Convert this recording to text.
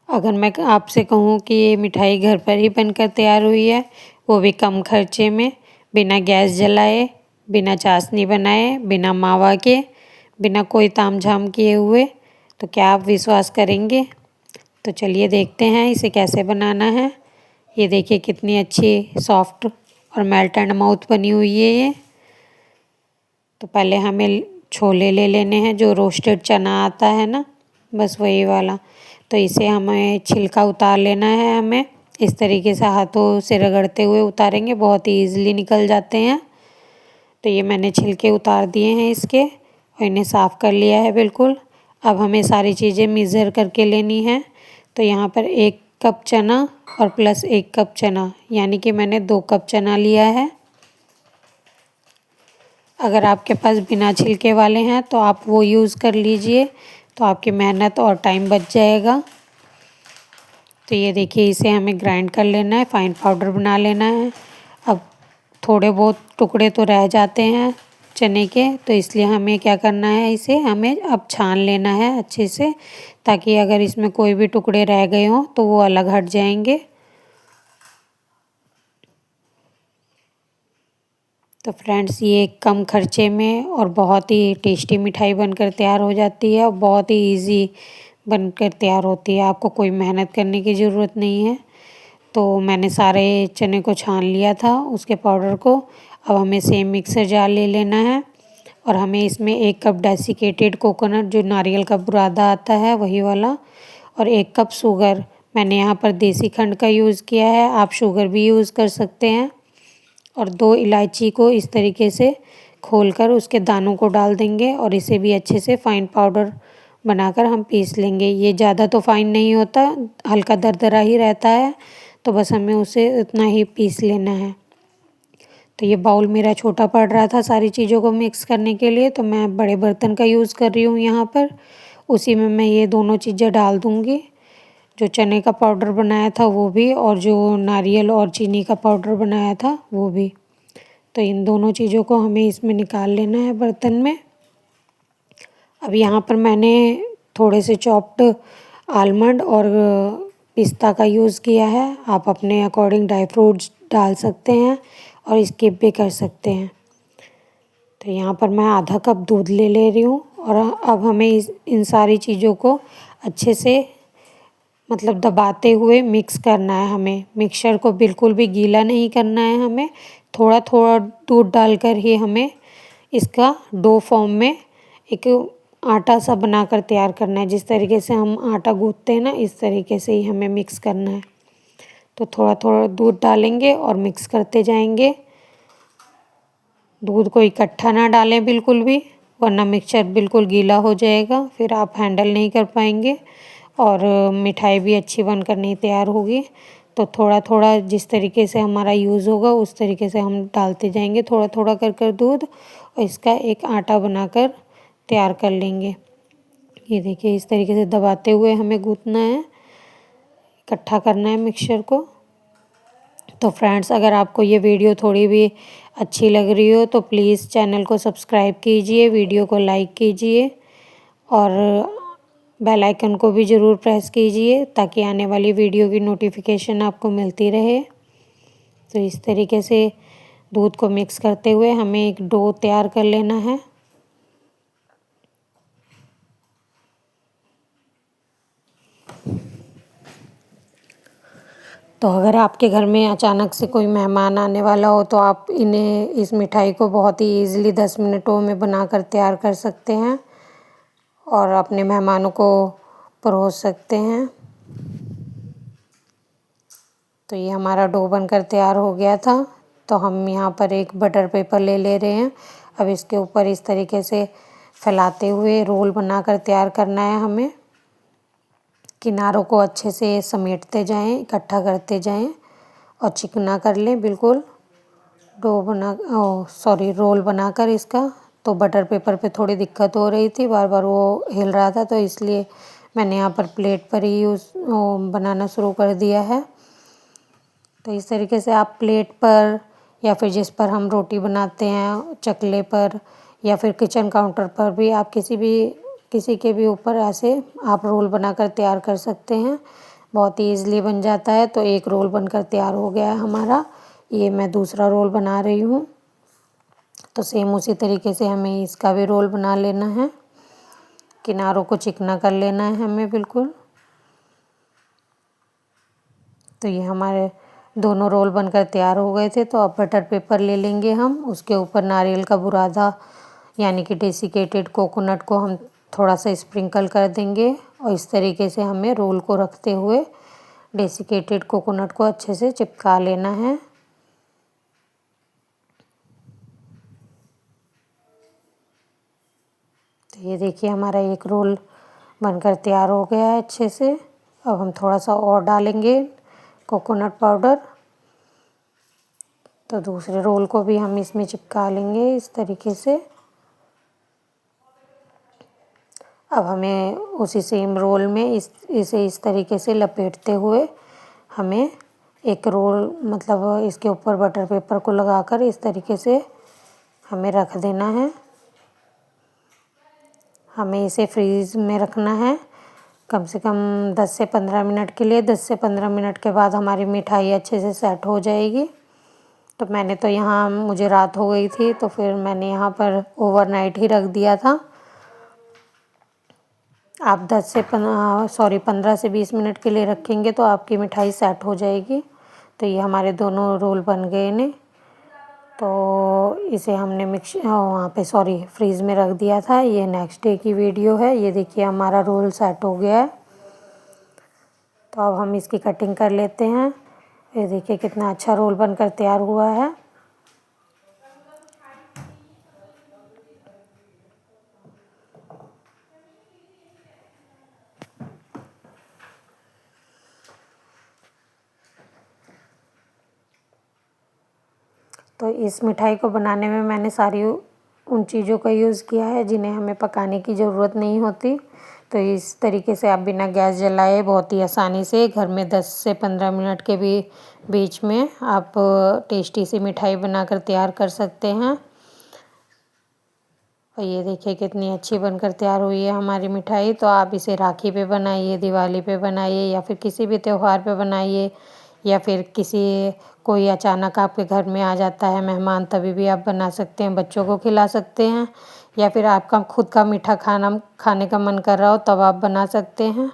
अगर मैं आपसे कहूँ कि ये मिठाई घर पर ही बनकर तैयार हुई है, वो भी कम खर्चे में, बिना गैस जलाए, बिना चाशनी बनाए, बिना मावा के, बिना कोई तामझाम किए हुए, तो क्या आप विश्वास करेंगे? तो चलिए देखते हैं इसे कैसे बनाना है। ये देखिए कितनी अच्छी सॉफ्ट और मेल्ट एंड माउथ बनी हुई है ये। तो पहले हमें छोले ले लेने हैं, जो रोस्टेड चना आता है ना, बस वही वाला। तो इसे हमें छिलका उतार लेना है। हमें इस तरीके से हाथों से रगड़ते हुए उतारेंगे, बहुत ही ईजिली निकल जाते हैं। तो ये मैंने छिलके उतार दिए हैं इसके और इन्हें साफ़ कर लिया है बिल्कुल। अब हमें सारी चीज़ें मेज़र करके लेनी है। तो यहाँ पर 1 कप चना और प्लस 1 कप चना, यानी कि मैंने 2 कप चना लिया है। अगर आपके पास बिना छिलके वाले हैं तो आप वो यूज़ कर लीजिए, तो आपकी मेहनत और टाइम बच जाएगा। तो ये देखिए इसे हमें ग्राइंड कर लेना है, फाइन पाउडर बना लेना है। अब थोड़े बहुत टुकड़े तो रह जाते हैं चने के, तो इसलिए हमें क्या करना है, इसे हमें अब छान लेना है अच्छे से, ताकि अगर इसमें कोई भी टुकड़े रह गए हों तो वो अलग हट जाएंगे। तो फ्रेंड्स, ये कम खर्चे में और बहुत ही टेस्टी मिठाई बनकर तैयार हो जाती है और बहुत ही इजी बनकर तैयार होती है। आपको कोई मेहनत करने की ज़रूरत नहीं है। तो मैंने सारे चने को छान लिया था, उसके पाउडर को। अब हमें सेम मिक्सर जार ले लेना है और हमें इसमें 1 कप डेसिकेटेड कोकोनट, जो नारियल का बुरादा आता है वही वाला, और 1 कप शुगर। मैंने यहाँ पर देसी खंड का यूज़ किया है, आप शुगर भी यूज़ कर सकते हैं। और 2 इलायची को इस तरीके से खोलकर उसके दानों को डाल देंगे और इसे भी अच्छे से फाइन पाउडर बनाकर हम पीस लेंगे। ये ज़्यादा तो फाइन नहीं होता, हल्का दरदरा ही रहता है, तो बस हमें उसे उतना ही पीस लेना है। तो ये बाउल मेरा छोटा पड़ रहा था सारी चीज़ों को मिक्स करने के लिए, तो मैं बड़े बर्तन का यूज़ कर रही हूँ यहाँ पर। उसी में मैं ये दोनों चीज़ें डाल दूँगी, जो चने का पाउडर बनाया था वो भी, और जो नारियल और चीनी का पाउडर बनाया था वो भी। तो इन दोनों चीज़ों को हमें इसमें निकाल लेना है बर्तन में। अब यहाँ पर मैंने थोड़े से चॉप्ड आलमंड और पिस्ता का यूज़ किया है। आप अपने अकॉर्डिंग ड्राई फ्रूट्स डाल सकते हैं और स्किप भी कर सकते हैं। तो यहाँ पर मैं आधा कप दूध ले रही हूँ और अब हमें इन सारी चीज़ों को अच्छे से मतलब दबाते हुए मिक्स करना है। हमें मिक्सचर को बिल्कुल भी गीला नहीं करना है। हमें थोड़ा थोड़ा दूध डालकर ही हमें इसका डो फॉर्म में एक आटा सा बनाकर तैयार करना है। जिस तरीके से हम आटा गूँथते हैं ना, इस तरीके से ही हमें मिक्स करना है। तो थोड़ा थोड़ा दूध डालेंगे और मिक्स करते जाएंगे। दूध को इकट्ठा ना डालें बिल्कुल भी, वरना मिक्सचर बिल्कुल गीला हो जाएगा, फिर आप हैंडल नहीं कर पाएंगे और मिठाई भी अच्छी बनकर नहीं तैयार होगी। तो थोड़ा थोड़ा जिस तरीके से हमारा यूज़ होगा उस तरीके से हम डालते जाएंगे, थोड़ा थोड़ा कर दूध, और इसका एक आटा बनाकर तैयार कर लेंगे। ये देखिए इस तरीके से दबाते हुए हमें गूँथना है, इकट्ठा करना है मिक्सचर को। तो फ्रेंड्स, अगर आपको ये वीडियो थोड़ी भी अच्छी लग रही हो तो प्लीज़ चैनल को सब्सक्राइब कीजिए, वीडियो को लाइक कीजिए और बेल आइकन को भी ज़रूर प्रेस कीजिए, ताकि आने वाली वीडियो की नोटिफिकेशन आपको मिलती रहे। तो इस तरीके से दूध को मिक्स करते हुए हमें एक डो तैयार कर लेना है। तो अगर आपके घर में अचानक से कोई मेहमान आने वाला हो तो आप इस मिठाई को बहुत ही ईज़िली 10 मिनटों में बनाकर तैयार कर सकते हैं और अपने मेहमानों को परोस सकते हैं। तो ये हमारा डो बनकर तैयार हो गया था। तो हम यहाँ पर एक बटर पेपर ले रहे हैं। अब इसके ऊपर इस तरीके से फैलाते हुए रोल बनाकर तैयार करना है हमें। किनारों को अच्छे से समेटते जाएं, इकट्ठा करते जाएं और चिकना कर लें बिल्कुल। रोल बनाकर इसका। तो बटर पेपर पे थोड़ी दिक्कत हो रही थी, बार बार वो हिल रहा था, तो इसलिए मैंने यहाँ पर प्लेट पर ही बनाना शुरू कर दिया है। तो इस तरीके से आप प्लेट पर या फिर जिस पर हम रोटी बनाते हैं, चकले पर या फिर किचन काउंटर पर भी, आप किसी के भी ऊपर ऐसे आप रोल बनाकर तैयार कर सकते हैं। बहुत ही ईज़िली बन जाता है। तो एक रोल बनकर तैयार हो गया है हमारा। ये मैं दूसरा रोल बना रही हूँ। तो सेम उसी तरीके से हमें इसका भी रोल बना लेना है। किनारों को चिकना कर लेना है हमें बिल्कुल। तो ये हमारे दोनों रोल बनकर तैयार हो गए थे। तो अब बटर पेपर ले लेंगे हम, उसके ऊपर नारियल का बुरादा यानी कि डेसिकेटेड कोकोनट को हम थोड़ा सा स्प्रिंकल कर देंगे और इस तरीके से हमें रोल को रखते हुए डेसिकेटेड कोकोनट को अच्छे से चिपका लेना है। तो ये देखिए हमारा एक रोल बनकर तैयार हो गया है अच्छे से। अब हम थोड़ा सा और डालेंगे कोकोनट पाउडर। तो दूसरे रोल को भी हम इसमें चिपका लेंगे इस तरीके से। अब हमें उसी सेम रोल में इसे इस तरीके से लपेटते हुए हमें एक रोल मतलब इसके ऊपर बटर पेपर को लगाकर इस तरीके से हमें रख देना है। हमें इसे फ्रीज़ में रखना है कम से कम 10 से 15 मिनट के लिए। 10 से 15 मिनट के बाद हमारी मिठाई अच्छे से सेट हो जाएगी। तो मैंने तो यहाँ मुझे रात हो गई थी तो फिर मैंने यहाँ पर ओवरनाइट ही रख दिया था। आप 15 से 20 मिनट के लिए रखेंगे तो आपकी मिठाई सेट हो जाएगी। तो ये हमारे दोनों रोल बन गए ने। तो इसे हमने वहाँ पे फ्रीज़ में रख दिया था। ये नेक्स्ट डे की वीडियो है। ये देखिए हमारा रोल सेट हो गया है। तो अब हम इसकी कटिंग कर लेते हैं। ये देखिए कितना अच्छा रोल बनकर तैयार हुआ है। तो इस मिठाई को बनाने में मैंने सारी उन चीज़ों का यूज़ किया है जिन्हें हमें पकाने की ज़रूरत नहीं होती। तो इस तरीके से आप बिना गैस जलाए बहुत ही आसानी से घर में 10 से 15 मिनट के भी बीच में आप टेस्टी सी मिठाई बनाकर तैयार कर सकते हैं। और ये देखिए कितनी अच्छी बनकर तैयार हुई है हमारी मिठाई। तो आप इसे राखी पे बनाइए, दिवाली पे बनाइए या फिर किसी भी त्यौहार पे बनाइए या फिर कोई अचानक आपके घर में आ जाता है मेहमान, तभी भी आप बना सकते हैं, बच्चों को खिला सकते हैं या फिर आपका खुद का मीठा खाने का मन कर रहा हो तब आप बना सकते हैं।